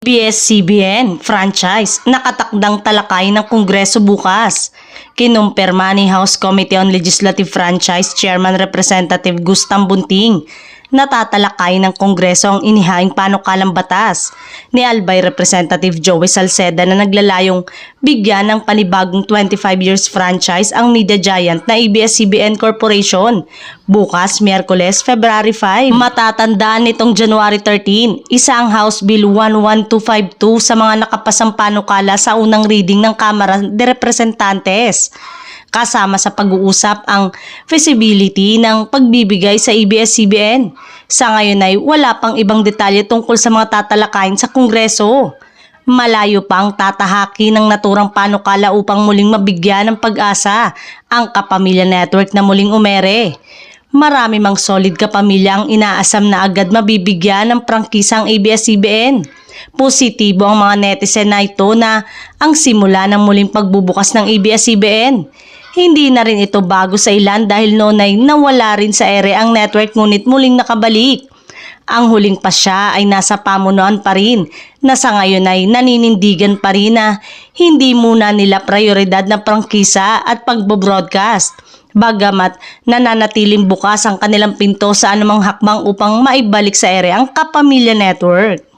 ABS-CBN franchise nakatakdang talakay ng Kongreso bukas. Kinumpirma ni House Committee on Legislative Franchise Chairman Representative Gustam Bunting na tatalakay ng Kongreso ang inihaing panukalang batas ni Albay Representative Joey Salceda na naglalayong bigyan ng panibagong 25 years franchise ang media giant na ABS-CBN Corporation bukas Miyerkules, February 5. Matatandaan nitong January 13, isa ang House Bill 11252 sa mga nakapasang panukala sa unang reading ng Kamara de Representantes. Kasama sa pag-uusap ang feasibility ng pagbibigay sa ABS-CBN. Sa ngayon ay wala pang ibang detalye tungkol sa mga tatalakayin sa Kongreso. Malayo pa ang tatahaki ng naturang panukala upang muling mabigyan ng pag-asa ang Kapamilya Network na muling umere. Marami mang solid kapamilya ang inaasam na agad mabibigyan ng prangkisang ABS-CBN. Positibo ang mga netizen na ito na ang simula ng muling pagbubukas ng ABS-CBN. Hindi na rin ito bago sa ilan dahil noon ay nawala rin sa ere ang network ngunit muling nakabalik. Ang huling pasya ay nasa pamunuan pa rin na sa ngayon ay naninindigan pa rin na hindi muna nila prioridad na prangkisa at pagbo-broadcast. Bagamat nananatiling bukas ang kanilang pinto sa anumang hakbang upang maibalik sa ere ang Kapamilya Network.